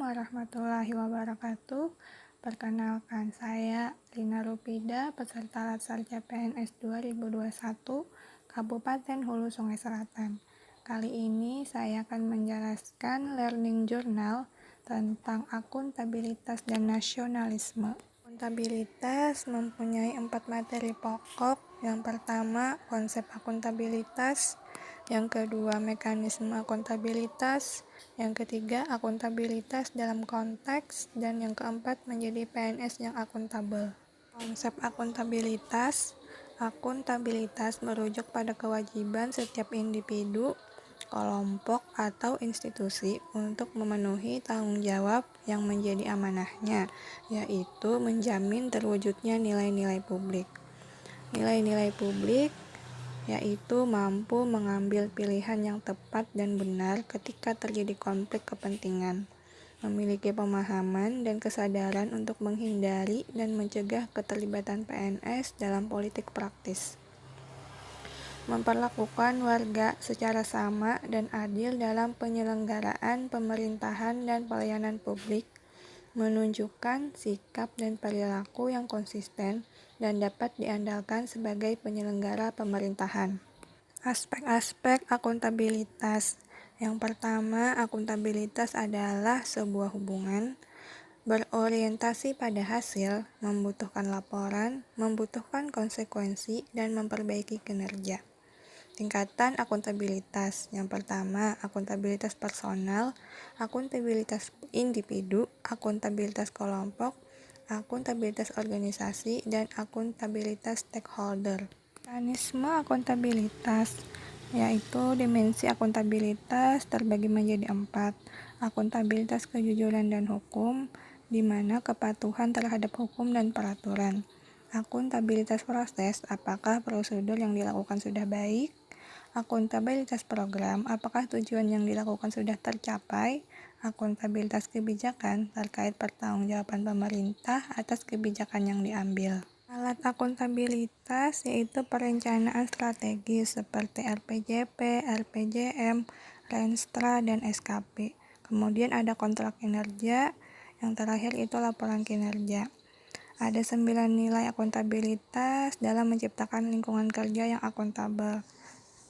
warahmatullahi wabarakatuh. Perkenalkan, saya Lina Rupida, peserta Latsar CPNS 2021, Kabupaten Hulu Sungai Selatan. Kali ini saya akan menjelaskan learning journal tentang akuntabilitas dan nasionalisme. Akuntabilitas mempunyai 4 materi pokok. Yang pertama, konsep akuntabilitas. Yang kedua, mekanisme akuntabilitas. Yang ketiga, akuntabilitas dalam konteks. Dan yang keempat, menjadi PNS yang akuntabel. Konsep akuntabilitas. Akuntabilitas merujuk pada kewajiban setiap individu, kelompok, atau institusi untuk memenuhi tanggung jawab yang menjadi amanahnya, yaitu menjamin terwujudnya nilai-nilai publik. Nilai-nilai publik yaitu mampu mengambil pilihan yang tepat dan benar ketika terjadi konflik kepentingan, memiliki pemahaman dan kesadaran untuk menghindari dan mencegah keterlibatan PNS dalam politik praktis, memperlakukan warga secara sama dan adil dalam penyelenggaraan pemerintahan dan pelayanan publik, menunjukkan sikap dan perilaku yang konsisten dan dapat diandalkan sebagai penyelenggara pemerintahan. Aspek-aspek akuntabilitas. Yang pertama, akuntabilitas adalah sebuah hubungan berorientasi pada hasil, membutuhkan laporan, membutuhkan konsekuensi, dan memperbaiki kinerja. Tingkatan akuntabilitas. Yang pertama, akuntabilitas personal, akuntabilitas individu, akuntabilitas kelompok, akuntabilitas organisasi, dan akuntabilitas stakeholder. Mekanisme akuntabilitas, yaitu dimensi akuntabilitas terbagi menjadi 4. Akuntabilitas kejujuran dan hukum, di mana kepatuhan terhadap hukum dan peraturan. Akuntabilitas proses, apakah prosedur yang dilakukan sudah baik. Akuntabilitas program, apakah tujuan yang dilakukan sudah tercapai. Akuntabilitas kebijakan, terkait pertanggungjawaban pemerintah atas kebijakan yang diambil. Alat akuntabilitas yaitu perencanaan strategis seperti RPJP, RPJM, Renstra, dan SKP. Kemudian ada kontrak kinerja, yang terakhir itu laporan kinerja. Ada 9 nilai akuntabilitas dalam menciptakan lingkungan kerja yang akuntabel,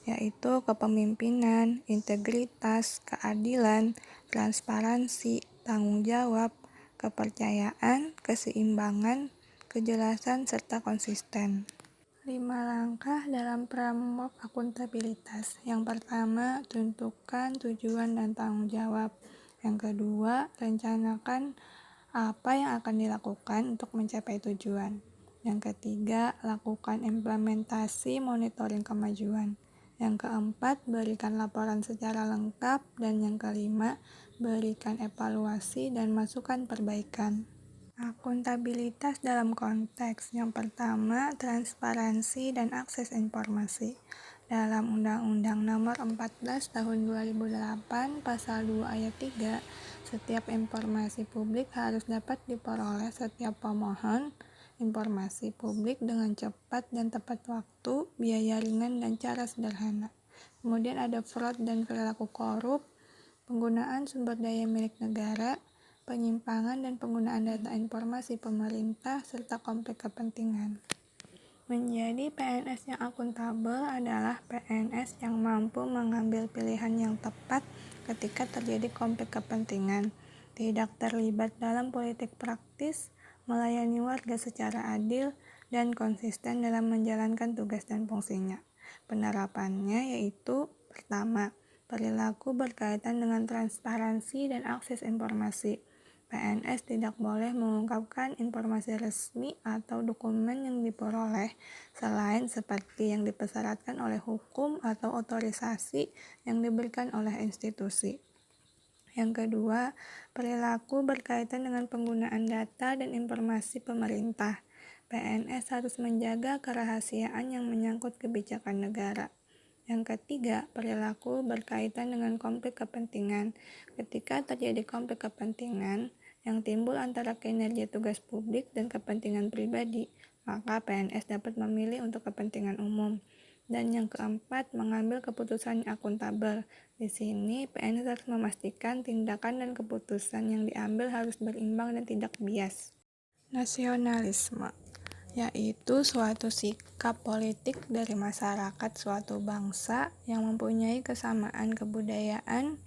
yaitu kepemimpinan, integritas, keadilan, transparansi, tanggung jawab, kepercayaan, keseimbangan, kejelasan, serta konsisten. 5 langkah dalam framework akuntabilitas. Yang pertama, tentukan tujuan dan tanggung jawab. Yang kedua, rencanakan apa yang akan dilakukan untuk mencapai tujuan. Yang ketiga, lakukan implementasi monitoring kemajuan. Yang keempat, berikan laporan secara lengkap. Dan yang kelima, berikan evaluasi dan masukan perbaikan. Akuntabilitas dalam konteks. Yang pertama, transparansi dan akses informasi. Dalam Undang-Undang Nomor 14 Tahun 2008 Pasal 2 Ayat 3, setiap informasi publik harus dapat diperoleh setiap pemohon informasi publik dengan cepat dan tepat waktu, biaya ringan, dan cara sederhana. Kemudian ada fraud dan perilaku korup, penggunaan sumber daya milik negara, penyimpangan dan penggunaan data informasi pemerintah, serta konflik kepentingan. Menjadi PNS yang akuntabel adalah PNS yang mampu mengambil pilihan yang tepat ketika terjadi konflik kepentingan, tidak terlibat dalam politik praktis, melayani warga secara adil, dan konsisten dalam menjalankan tugas dan fungsinya. Penerapannya yaitu: pertama, perilaku berkaitan dengan transparansi dan akses informasi. PNS tidak boleh mengungkapkan informasi resmi atau dokumen yang diperoleh selain seperti yang dipersyaratkan oleh hukum atau otorisasi yang diberikan oleh institusi. Yang kedua, perilaku berkaitan dengan penggunaan data dan informasi pemerintah. PNS harus menjaga kerahasiaan yang menyangkut kebijakan negara. Yang ketiga, perilaku berkaitan dengan konflik kepentingan. Ketika terjadi konflik kepentingan yang timbul antara kinerja tugas publik dan kepentingan pribadi, maka PNS dapat memilih untuk kepentingan umum. Dan yang keempat, mengambil keputusan yang akuntabel. Di sini, PNS harus memastikan tindakan dan keputusan yang diambil harus berimbang dan tidak bias. Nasionalisme, yaitu suatu sikap politik dari masyarakat suatu bangsa yang mempunyai kesamaan kebudayaan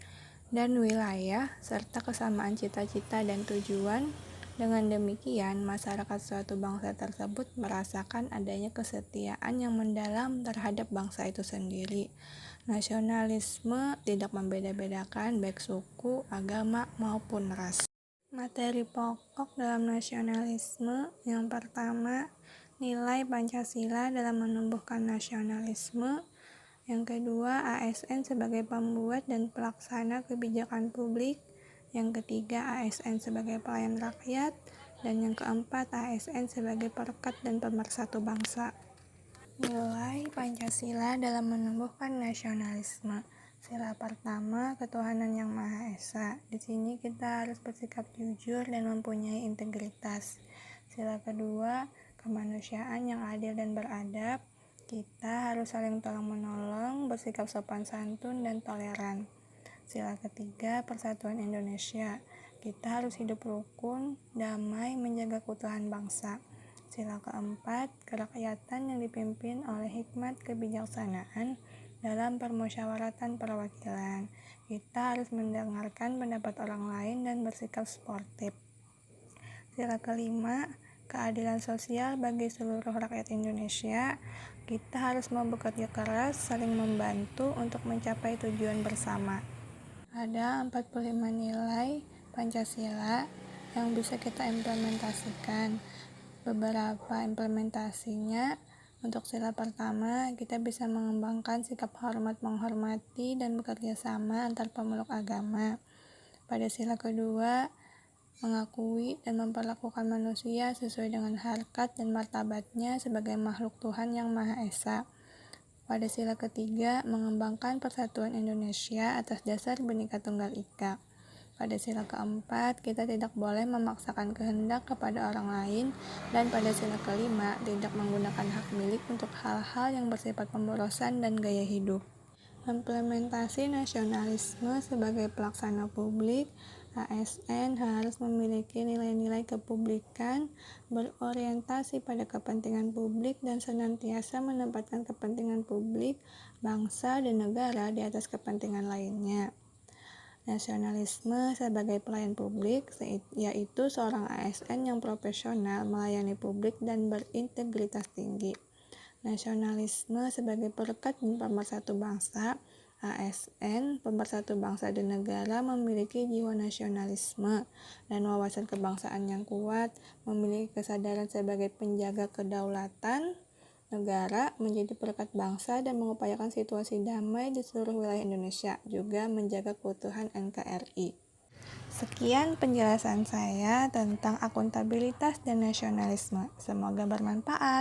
dan wilayah, serta kesamaan cita-cita dan tujuan. Dengan demikian, masyarakat suatu bangsa tersebut merasakan adanya kesetiaan yang mendalam terhadap bangsa itu sendiri. Nasionalisme tidak membeda-bedakan baik suku, agama, maupun ras. Materi pokok dalam nasionalisme yang pertama, nilai Pancasila dalam menumbuhkan nasionalisme. Yang kedua, ASN sebagai pembuat dan pelaksana kebijakan publik. Yang ketiga, ASN sebagai pelayan rakyat. Dan yang keempat, ASN sebagai perekat dan pemersatu bangsa. Nilai Pancasila dalam menumbuhkan nasionalisme. Sila pertama, ketuhanan yang Maha Esa. Di sini kita harus bersikap jujur dan mempunyai integritas. Sila kedua, kemanusiaan yang adil dan beradab. Kita harus saling tolong-menolong, bersikap sopan santun dan toleran. Sila ketiga, persatuan Indonesia. Kita harus hidup rukun, damai, menjaga keutuhan bangsa. Sila keempat, kerakyatan yang dipimpin oleh hikmat kebijaksanaan dalam permusyawaratan perwakilan. Kita harus mendengarkan pendapat orang lain dan bersikap sportif. Sila kelima, keadilan sosial bagi seluruh rakyat Indonesia. Kita harus mau bekerja keras, saling membantu untuk mencapai tujuan bersama. Ada 45 nilai Pancasila yang bisa kita implementasikan. Beberapa implementasinya, untuk sila pertama, kita bisa mengembangkan sikap hormat menghormati dan bekerja sama antar pemeluk agama. Pada sila kedua, mengakui dan memperlakukan manusia sesuai dengan harkat dan martabatnya sebagai makhluk Tuhan yang Maha Esa. Pada sila ketiga, mengembangkan persatuan Indonesia atas dasar Bhinneka Tunggal Ika. Pada sila keempat, kita tidak boleh memaksakan kehendak kepada orang lain. Dan pada sila kelima, tidak menggunakan hak milik untuk hal-hal yang bersifat pemborosan dan gaya hidup. Implementasi nasionalisme sebagai pelaksana publik. ASN harus memiliki nilai-nilai kepublikan, berorientasi pada kepentingan publik, dan senantiasa menempatkan kepentingan publik, bangsa, dan negara di atas kepentingan lainnya. Nasionalisme sebagai pelayan publik, yaitu seorang ASN yang profesional melayani publik dan berintegritas tinggi. Nasionalisme sebagai perekat dan pemersatu bangsa. ASN, pemersatu bangsa dan negara, memiliki jiwa nasionalisme dan wawasan kebangsaan yang kuat, memiliki kesadaran sebagai penjaga kedaulatan negara, menjadi perekat bangsa dan mengupayakan situasi damai di seluruh wilayah Indonesia, juga menjaga keutuhan NKRI. Sekian penjelasan saya tentang akuntabilitas dan nasionalisme. Semoga bermanfaat.